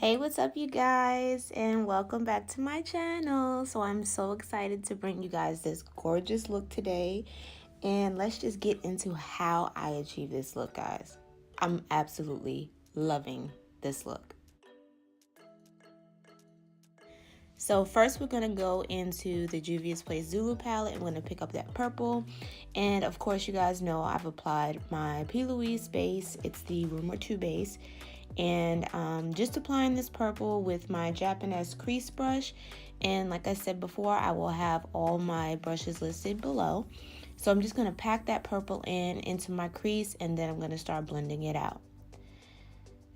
Hey, what's up you guys, and welcome back to my channel. So I'm so excited to bring you guys this gorgeous look today, and let's just get into how I achieve this look, guys. I'm absolutely loving this look. So first we're going to go into the Juvia's Place Zulu palette. I'm going to pick up that purple, and of course you guys know I've applied my P. Louise base. It's the Room or Two base, and just applying this purple with my Japanese crease brush. And like I said before, I will have all my brushes listed below. So I'm just going to pack that purple into my crease, and then I'm going to start blending it out.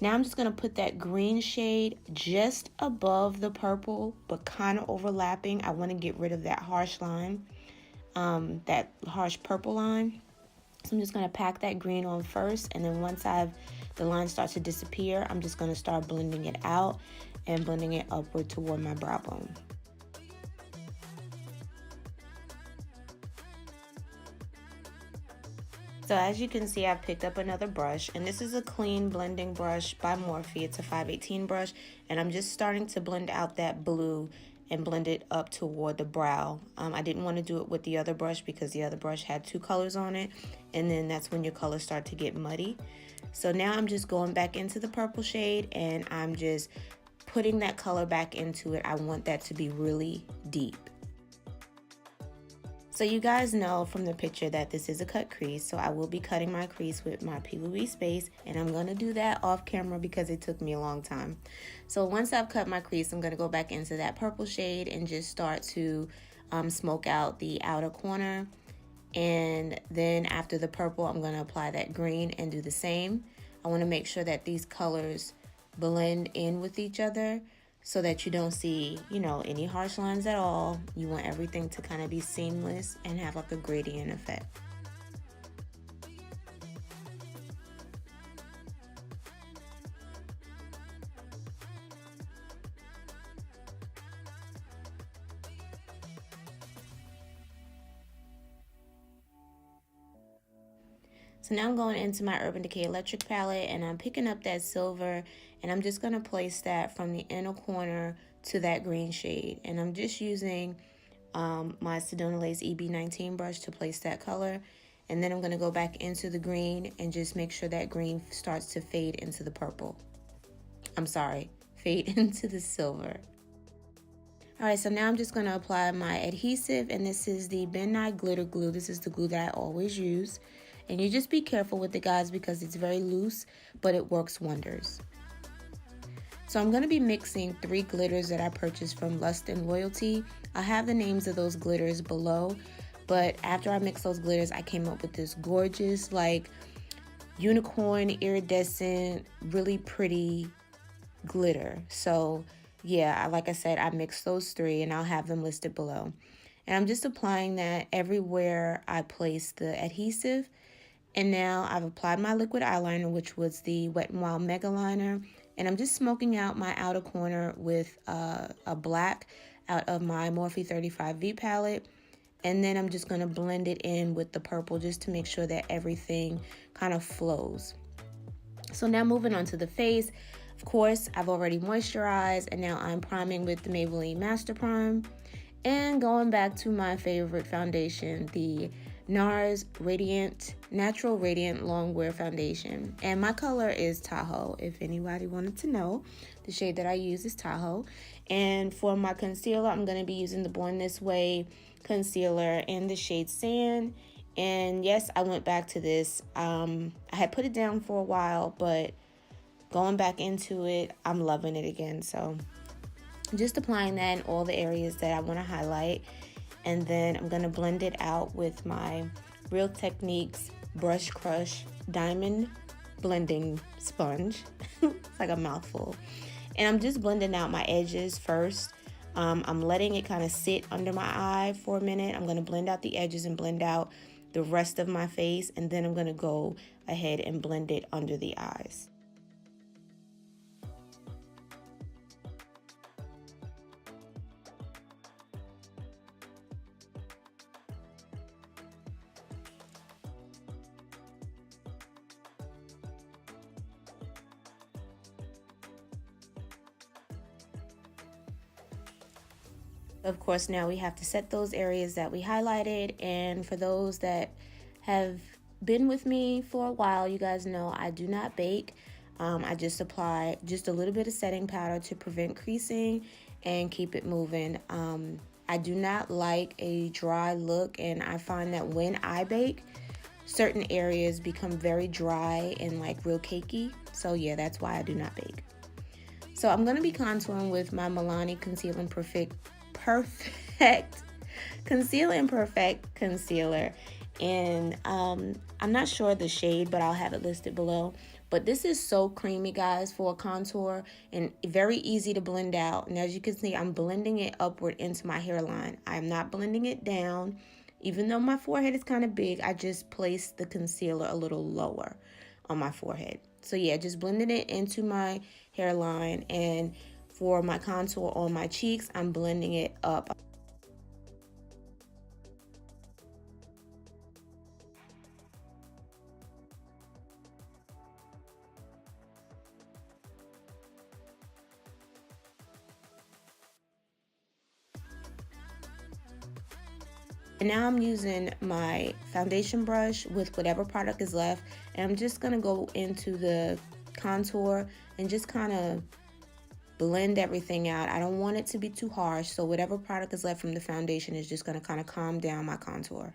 Now I'm just going to put that green shade just above the purple, but kind of overlapping. I want to get rid of that harsh line, that harsh purple line. So I'm just going to pack that green on first, and then once the line starts to disappear, I'm just going to start blending it out and blending it upward toward my brow bone. So as you can see, I've picked up another brush, and this is a clean blending brush by Morphe. It's a 518 brush, and I'm just starting to blend out that blue and blend it up toward the brow. I didn't want to do it with the other brush because the other brush had two colors on it, and then that's when your colors start to get muddy. So now I'm just going back into the purple shade, and I'm just putting that color back into it. I want that to be really deep. So you guys know from the picture that this is a cut crease, so I will be cutting my crease with my P. Louise base, and I'm going to do that off camera because it took me a long time. So once I've cut my crease, I'm going to go back into that purple shade and just start to smoke out the outer corner. And then after the purple, I'm going to apply that green and do the same. I want to make sure that these colors blend in with each other, so that you don't see, any harsh lines at all. You want everything to kind of be seamless and have like a gradient effect. So now I'm going into my Urban Decay Electric palette, and I'm picking up that silver, and I'm just going to place that from the inner corner to that green shade. And I'm just using my Sedona Lace EB19 brush to place that color. And then I'm going to go back into the green and just make sure that green starts to fade into the purple. I'm sorry, fade into the silver. Alright, so now I'm just going to apply my adhesive, and this is the Nye Glitter Glue. This is the glue that I always use. And you just be careful with it, guys, because it's very loose, but it works wonders. So I'm going to be mixing 3 glitters that I purchased from Lust and Loyalty. I have the names of those glitters below, but after I mixed those glitters, I came up with this gorgeous, like, unicorn, iridescent, really pretty glitter. So yeah, like I said, I mixed those 3, and I'll have them listed below. And I'm just applying that everywhere I place the adhesive. And now I've applied my liquid eyeliner, which was the Wet n Wild Megaliner, and I'm just smoking out my outer corner with a black out of my Morphe 35V palette. And then I'm just going to blend it in with the purple just to make sure that everything kind of flows. So now moving on to the face. Of course, I've already moisturized, and now I'm priming with the Maybelline Master Prime. And going back to my favorite foundation, the NARS Natural Radiant Longwear Foundation. And my color is Tahoe, if anybody wanted to know. The shade that I use is Tahoe. And for my concealer, I'm going to be using the Born This Way concealer in the shade Sand. And yes, I went back to this. I had put it down for a while, but going back into it, I'm loving it again. So just applying that in all the areas that I want to highlight. And then I'm going to blend it out with my Real Techniques Brush Crush Diamond Blending Sponge. It's like a mouthful. And I'm just blending out my edges first. I'm letting it kind of sit under my eye for a minute. I'm going to blend out the edges and blend out the rest of my face. And then I'm going to go ahead and blend it under the eyes. Of course, now we have to set those areas that we highlighted, and for those that have been with me for a while, you guys know I do not bake. I just apply just a little bit of setting powder to prevent creasing and keep it moving. I do not like a dry look, and I find that when I bake, certain areas become very dry and like real cakey. So yeah, that's why I do not bake. So I'm going to be contouring with my Milani Conceal and Perfect Conceal and Perfect Concealer. And I'm not sure the shade, but I'll have it listed below. But this is so creamy, guys, for a contour and very easy to blend out. And as you can see, I'm blending it upward into my hairline. I'm not blending it down. Even though my forehead is kind of big, I just placed the concealer a little lower on my forehead. So yeah, just blending it into my hairline. And for my contour on my cheeks, I'm blending it up. And now I'm using my foundation brush with whatever product is left, and I'm just gonna go into the contour and just kind of blend everything out. I don't want it to be too harsh, so whatever product is left from the foundation is just gonna kind of calm down my contour.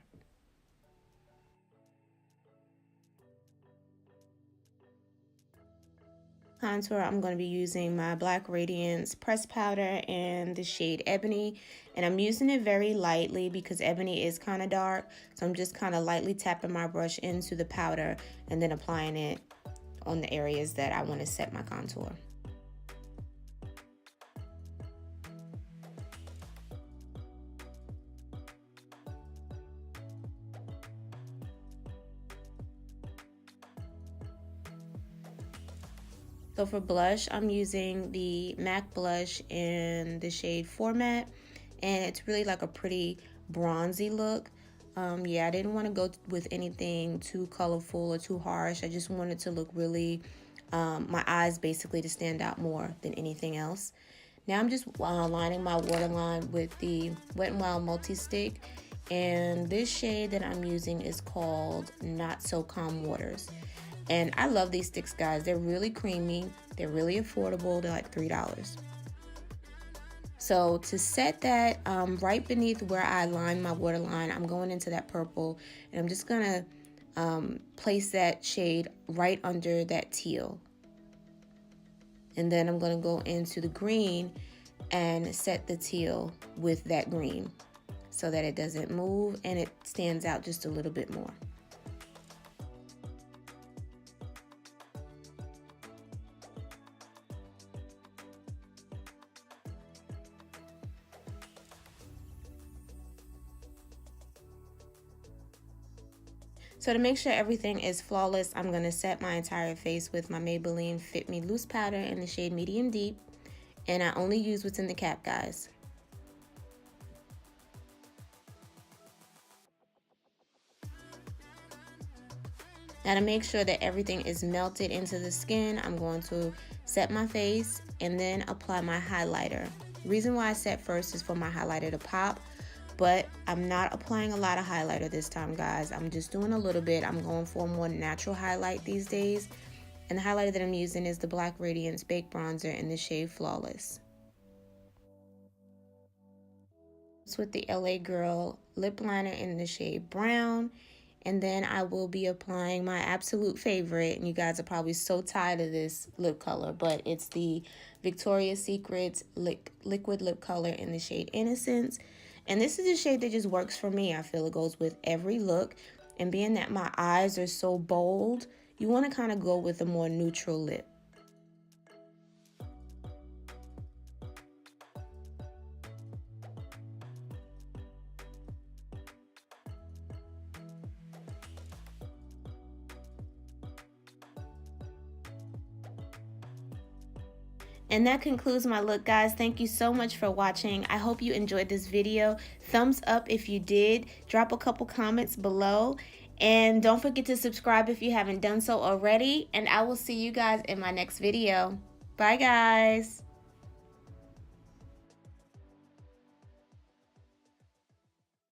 Contour, I'm going to be using my Black Radiance pressed powder and the shade Ebony, and I'm using it very lightly because Ebony is kind of dark, so I'm just kind of lightly tapping my brush into the powder and then applying it on the areas that I want to set my contour. So for blush, I'm using the MAC blush in the shade Format, and it's really like a pretty bronzy look. Yeah, I didn't want to go with anything too colorful or too harsh. I just wanted to look really, my eyes basically to stand out more than anything else. Now I'm just lining my waterline with the Wet n Wild MultiStick, and this shade that I'm using is called Not So Calm Waters. And I love these sticks, guys. They're really creamy. They're really affordable. They're like $3. So to set that right beneath where I line my waterline, I'm going into that purple, and I'm just going to place that shade right under that teal. And then I'm going to go into the green and set the teal with that green so that it doesn't move and it stands out just a little bit more. So to make sure everything is flawless, I'm going to set my entire face with my Maybelline Fit Me Loose Powder in the shade Medium Deep. And I only use what's in the cap, guys. Now to make sure that everything is melted into the skin, I'm going to set my face and then apply my highlighter. The reason why I set first is for my highlighter to pop. But I'm not applying a lot of highlighter this time, guys. I'm just doing a little bit. I'm going for a more natural highlight these days. And the highlighter that I'm using is the Black Radiance Baked Bronzer in the shade Flawless. It's with the LA Girl lip liner in the shade Brown. And then I will be applying my absolute favorite. And you guys are probably so tired of this lip color. But it's the Victoria's Secret liquid lip color in the shade Innocence. And this is a shade that just works for me. I feel it goes with every look. And being that my eyes are so bold, you want to kind of go with a more neutral lip. And that concludes my look, guys. Thank you so much for watching. I hope you enjoyed this video. Thumbs up if you did. Drop a couple comments below. And don't forget to subscribe if you haven't done so already. And I will see you guys in my next video. Bye, guys.